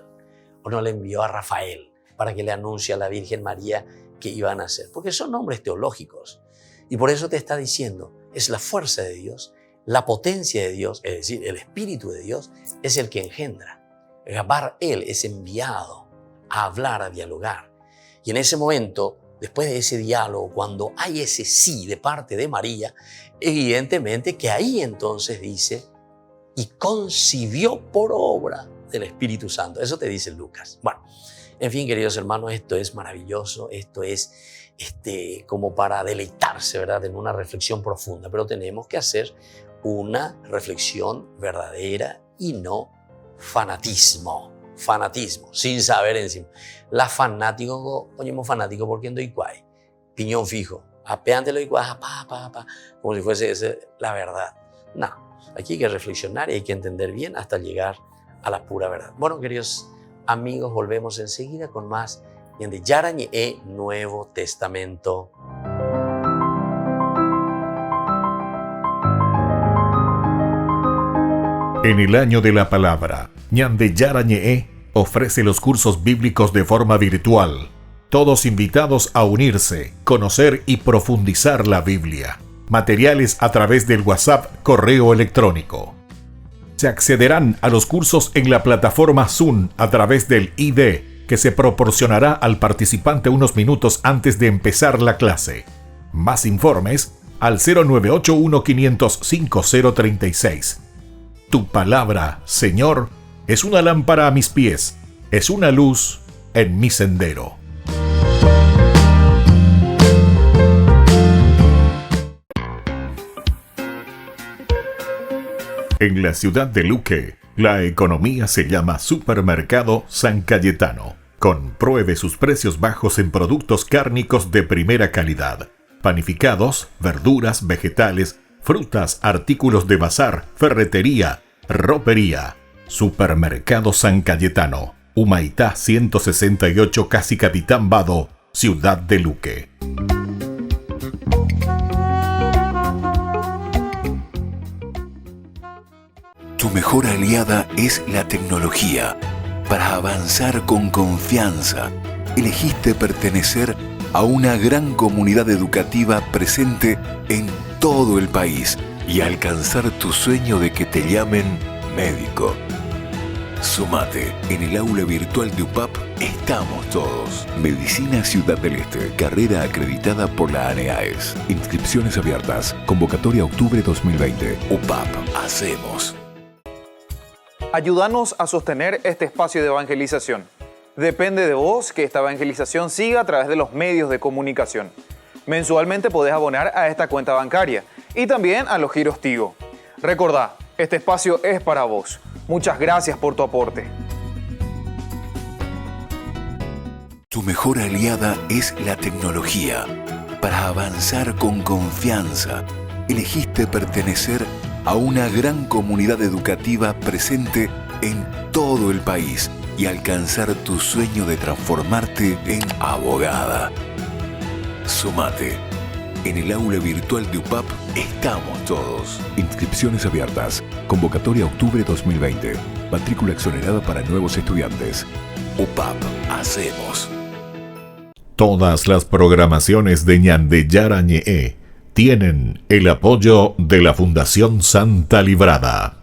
o no le envió a Rafael para que le anuncie a la Virgen María que iba a nacer? Porque son nombres teológicos. Y por eso te está diciendo, es la fuerza de Dios, la potencia de Dios, es decir, el Espíritu de Dios, es el que engendra. Gabriel es enviado a hablar, a dialogar. Y en ese momento, después de ese diálogo, cuando hay ese sí de parte de María, evidentemente que ahí entonces dice, y concibió por obra del Espíritu Santo. Eso te dice Lucas. Bueno, en fin, queridos hermanos, esto es maravilloso, esto es como para deleitarse, ¿verdad?, en una reflexión profunda, pero tenemos que hacer una reflexión verdadera y no fanatismo, sin saber encima. La fanático, oñemos fanático porque no hay cuay, piñón fijo, apeántelo y cuay, como si fuese la verdad. No, aquí hay que reflexionar y hay que entender bien hasta llegar a la pura verdad. Bueno, queridos amigos, volvemos enseguida con más de Yarañe Nuevo Testamento. En el año de la palabra, Ñande Yarañe ofrece los cursos bíblicos de forma virtual. Todos invitados a unirse, conocer y profundizar la Biblia. Materiales a través del WhatsApp, correo electrónico. Se accederán a los cursos en la plataforma Zoom a través del ID, que se proporcionará al participante unos minutos antes de empezar la clase. Más informes al 0981-500-5036. Tu palabra, Señor, es una lámpara a mis pies, es una luz en mi sendero. En la ciudad de Luque, la economía se llama Supermercado San Cayetano. Compruebe sus precios bajos en productos cárnicos de primera calidad. Panificados, verduras, vegetales, frutas, artículos de bazar, ferretería, ropería. Supermercado San Cayetano, Humaitá 168, Casi Capitán Vado, Ciudad de Luque. Tu mejor aliada es la tecnología. Para avanzar con confianza, elegiste pertenecer a una gran comunidad educativa presente en todo el país y alcanzar tu sueño de que te llamen médico. Sumate. En el aula virtual de UPAP estamos todos. Medicina Ciudad del Este. Carrera acreditada por la ANEAES. Inscripciones abiertas. Convocatoria octubre 2020. UPAP. Hacemos. Ayúdanos a sostener este espacio de evangelización. Depende de vos que esta evangelización siga a través de los medios de comunicación. Mensualmente podés abonar a esta cuenta bancaria y también a los giros Tigo. Recordá, este espacio es para vos. Muchas gracias por tu aporte. Tu mejor aliada es la tecnología. Para avanzar con confianza, elegiste pertenecer a una gran comunidad educativa presente en todo el país y alcanzar tu sueño de transformarte en abogada. Sumate. En el aula virtual de UPAP estamos todos. Inscripciones abiertas. Convocatoria octubre 2020. Matrícula exonerada para nuevos estudiantes. UPAP. Hacemos. Todas las programaciones de Ñande Yarañe tienen el apoyo de la Fundación Santa Librada.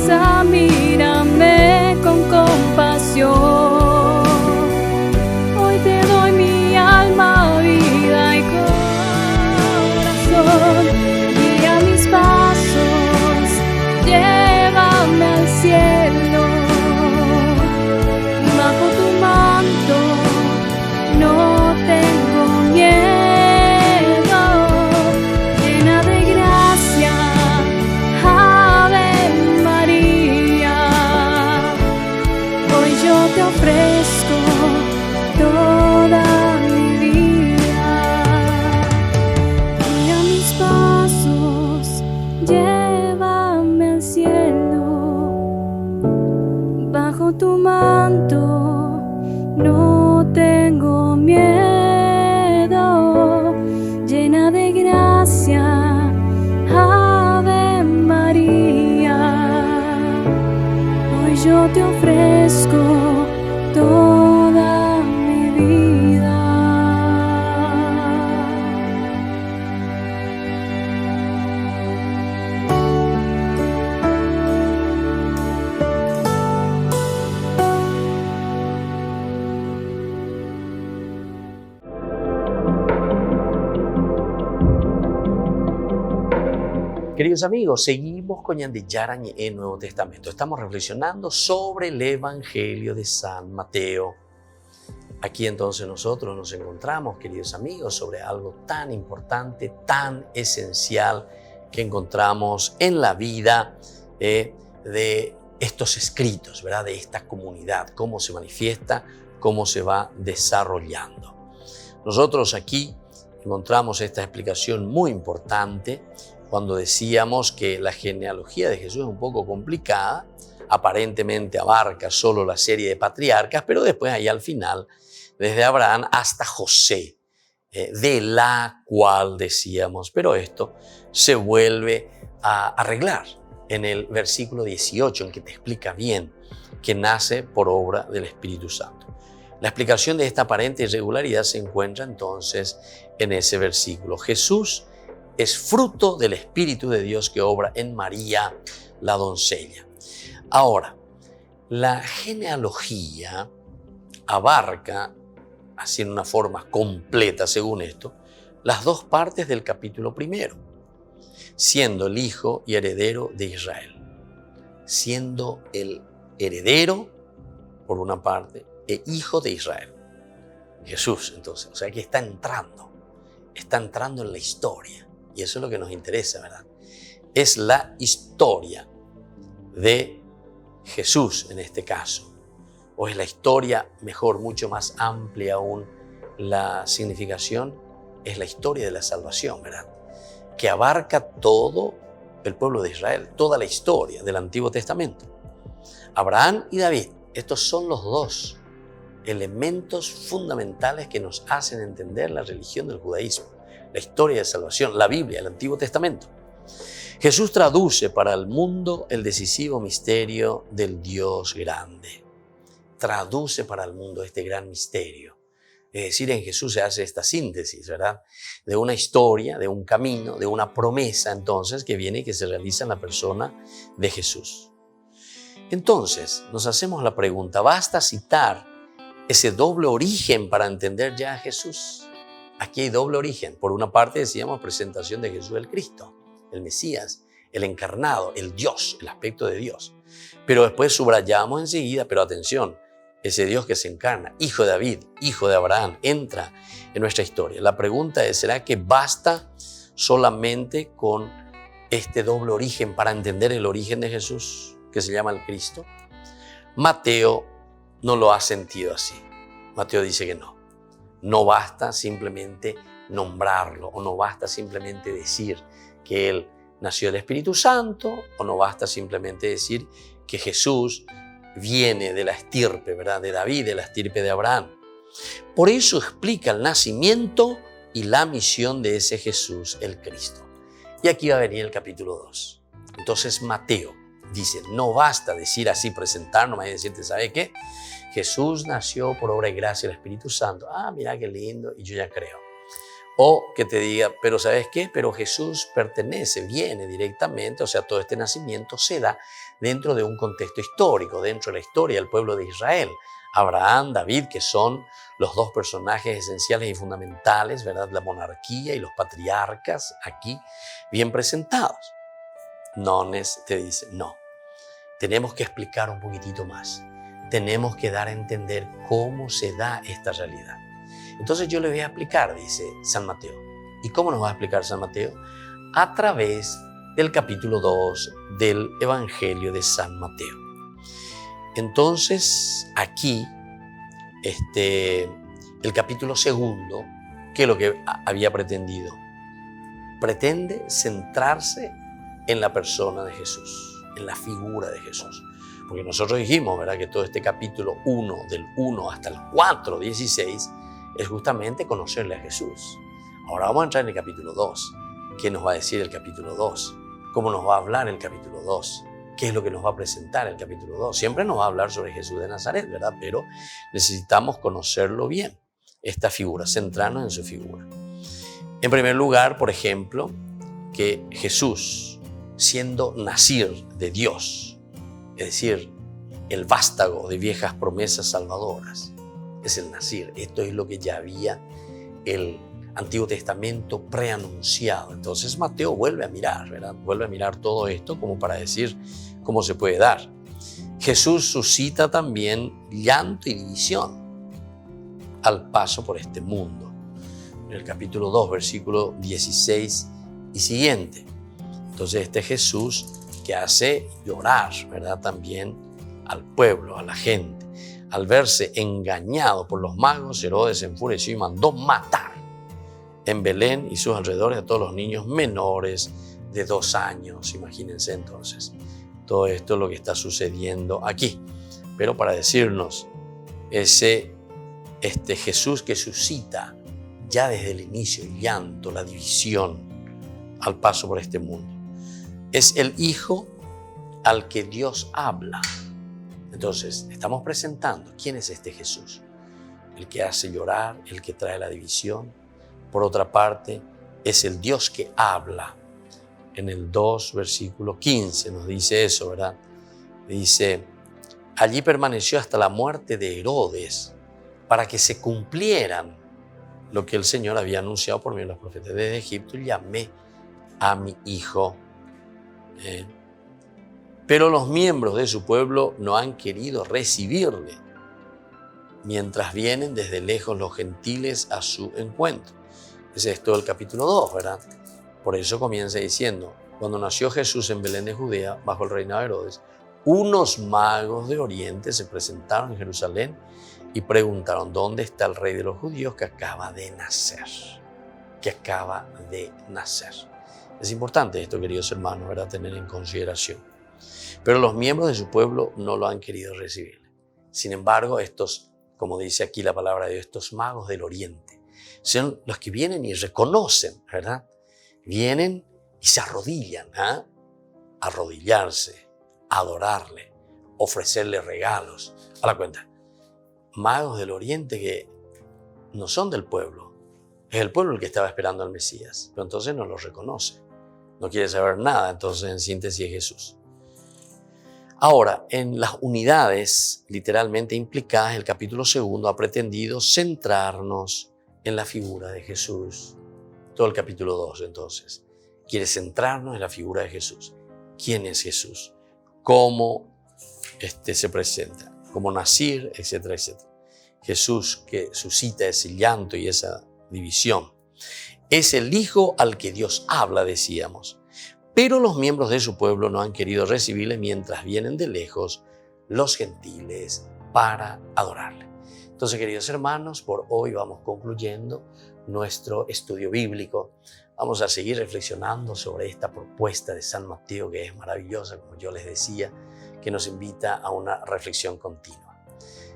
casa, mírame con compasión. Hoy te doy mi alma, vida y corazón. Guía mis pasos, llévame al cielo. Bajo tu manto no tengo miedo. Llena de gracia, Ave María. Hoy yo te ofrezco toda mi vida. Guía mis pasos, llévame al cielo. Bajo tu manto no tengo miedo. Llena de gracia, Ave María. Hoy yo te ofrezco toda mi vida. Queridos amigos, seguimos con Ñande Yarañe en Nuevo Testamento. Estamos reflexionando sobre el Evangelio de San Mateo. Aquí entonces nosotros nos encontramos, queridos amigos, sobre algo tan importante, tan esencial que encontramos en la vida de estos escritos, ¿verdad? De esta comunidad, cómo se manifiesta, cómo se va desarrollando. Nosotros aquí encontramos esta explicación muy importante cuando decíamos que la genealogía de Jesús es un poco complicada, aparentemente abarca solo la serie de patriarcas, pero después ahí al final, desde Abraham hasta José, de la cual decíamos, pero esto se vuelve a arreglar en el versículo 18, en que te explica bien que nace por obra del Espíritu Santo. La explicación de esta aparente irregularidad se encuentra entonces en ese versículo. Jesús es fruto del Espíritu de Dios que obra en María, la doncella. Ahora, la genealogía abarca, así en una forma completa según esto, las dos partes del capítulo primero, siendo el hijo y heredero de Israel. Siendo el heredero, por una parte, e hijo de Israel. Jesús, entonces, o sea que está entrando en la historia. Y eso es lo que nos interesa, ¿verdad? Es la historia de Jesús en este caso. O es la historia, mejor, mucho más amplia aún, la significación es la historia de la salvación, ¿verdad? Que abarca todo el pueblo de Israel, toda la historia del Antiguo Testamento. Abraham y David, estos son los dos elementos fundamentales que nos hacen entender la religión del judaísmo. La historia de salvación, la Biblia, el Antiguo Testamento. Jesús traduce para el mundo el decisivo misterio del Dios grande. Traduce para el mundo este gran misterio. Es decir, en Jesús se hace esta síntesis, ¿verdad? De una historia, de un camino, de una promesa, entonces, que viene y que se realiza en la persona de Jesús. Entonces, nos hacemos la pregunta, ¿basta citar ese doble origen para entender ya a Jesús? Aquí hay doble origen. Por una parte decíamos presentación de Jesús el Cristo, el Mesías, el encarnado, el Dios, el aspecto de Dios. Pero después subrayamos enseguida, pero atención, ese Dios que se encarna, hijo de David, hijo de Abraham, entra en nuestra historia. La pregunta es, ¿será que basta solamente con este doble origen para entender el origen de Jesús, que se llama el Cristo? Mateo no lo ha sentido así. Mateo dice que no. No basta simplemente nombrarlo, o no basta simplemente decir que Él nació del Espíritu Santo, o no basta simplemente decir que Jesús viene de la estirpe, ¿verdad?, de David, de la estirpe de Abraham. Por eso explica el nacimiento y la misión de ese Jesús, el Cristo. Y aquí va a venir el capítulo 2. Entonces Mateo dice, no basta decir así, presentarnos y decirte, ¿sabe qué? Jesús nació por obra y gracia del Espíritu Santo. Ah, mira qué lindo, y yo ya creo. O que te diga, pero ¿sabes qué? Pero Jesús viene directamente, o sea, todo este nacimiento se da dentro de un contexto histórico, dentro de la historia del pueblo de Israel. Abraham, David, que son los dos personajes esenciales y fundamentales, ¿verdad? La monarquía y los patriarcas aquí bien presentados. Nones te dice, no, tenemos que explicar un poquitito más. Tenemos que dar a entender cómo se da esta realidad. Entonces yo le voy a explicar, dice San Mateo. ¿Y cómo nos va a explicar San Mateo? A través del capítulo 2 del Evangelio de San Mateo. Entonces, aquí, el capítulo 2, ¿qué es lo que había pretendido? Pretende centrarse en la persona de Jesús, en la figura de Jesús. Porque nosotros dijimos, ¿verdad?, que todo este capítulo 1, del 1 hasta el 4, 16, es justamente conocerle a Jesús. Ahora vamos a entrar en el capítulo 2. ¿Qué nos va a decir el capítulo 2? ¿Cómo nos va a hablar el capítulo 2? ¿Qué es lo que nos va a presentar el capítulo 2? Siempre nos va a hablar sobre Jesús de Nazaret, ¿verdad? Pero necesitamos conocerlo bien, esta figura, centrarnos en su figura. En primer lugar, por ejemplo, que Jesús, siendo Nazir de Dios, es decir, el vástago de viejas promesas salvadoras, es el Nazir. Esto es lo que ya había el Antiguo Testamento preanunciado. Entonces Mateo vuelve a mirar, ¿verdad? Vuelve a mirar todo esto como para decir cómo se puede dar. Jesús suscita también llanto y división al paso por este mundo. En el capítulo 2, versículo 16 y siguiente. Entonces este Jesús que hace llorar, ¿verdad?, también al pueblo, a la gente. Al verse engañado por los magos, Herodes se enfureció y mandó matar en Belén y sus alrededores a todos los niños menores de 2 años. Imagínense entonces, todo esto es lo que está sucediendo aquí. Pero para decirnos, ese Jesús que suscita ya desde el inicio el llanto, la división al paso por este mundo, es el Hijo al que Dios habla. Entonces, estamos presentando quién es este Jesús, el que hace llorar, el que trae la división. Por otra parte, es el Dios que habla. En el 2, versículo 15 nos dice eso, ¿verdad? Dice, allí permaneció hasta la muerte de Herodes para que se cumplieran lo que el Señor había anunciado por medio de los profetas. Desde Egipto llamé a mi hijo. Pero los miembros de su pueblo no han querido recibirle, mientras vienen desde lejos los gentiles a su encuentro. Ese es todo el capítulo 2, ¿verdad? Por eso comienza diciendo, cuando nació Jesús en Belén de Judea, bajo el reinado de Herodes, unos magos de Oriente se presentaron en Jerusalén y preguntaron, ¿dónde está el rey de los judíos que acaba de nacer? Que acaba de nacer. Es importante esto, queridos hermanos, ¿verdad?, tener en consideración. Pero los miembros de su pueblo no lo han querido recibir. Sin embargo, estos, como dice aquí la palabra de Dios, estos magos del Oriente, son los que vienen y reconocen, ¿verdad? Vienen y se arrodillan, ¿eh? Arrodillarse, adorarle, ofrecerle regalos. A la cuenta, magos del Oriente que no son del pueblo. Es el pueblo el que estaba esperando al Mesías, pero entonces no lo reconoce. No quiere saber nada, entonces en síntesis es Jesús. Ahora, en las unidades literalmente implicadas, el capítulo 2 ha pretendido centrarnos en la figura de Jesús. Todo el capítulo 2, entonces, quiere centrarnos en la figura de Jesús. ¿Quién es Jesús? ¿Cómo se presenta? ¿Cómo Nazir? Etcétera, etcétera. Jesús que suscita ese llanto y esa división. Es el Hijo al que Dios habla, decíamos. Pero los miembros de su pueblo no han querido recibirle mientras vienen de lejos los gentiles para adorarle. Entonces, queridos hermanos, por hoy vamos concluyendo nuestro estudio bíblico. Vamos a seguir reflexionando sobre esta propuesta de San Mateo, que es maravillosa, como yo les decía, que nos invita a una reflexión continua.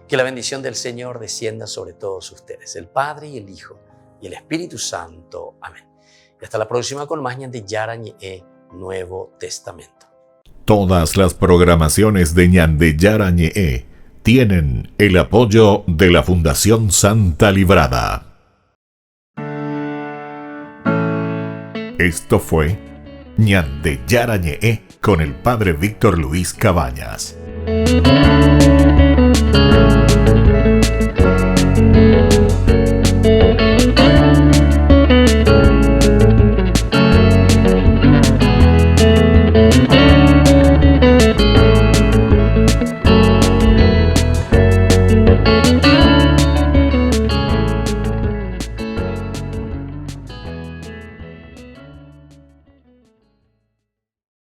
Que la bendición del Señor descienda sobre todos ustedes, el Padre y el Hijo y el Espíritu Santo. Amén. Y hasta la próxima con más Ñande Yara Ñe Nuevo Testamento. Todas las programaciones de Ñande Yara Ñe tienen el apoyo de la Fundación Santa Librada. Esto fue Ñande Yara Ñe'e con el padre Víctor Luis Cabañas.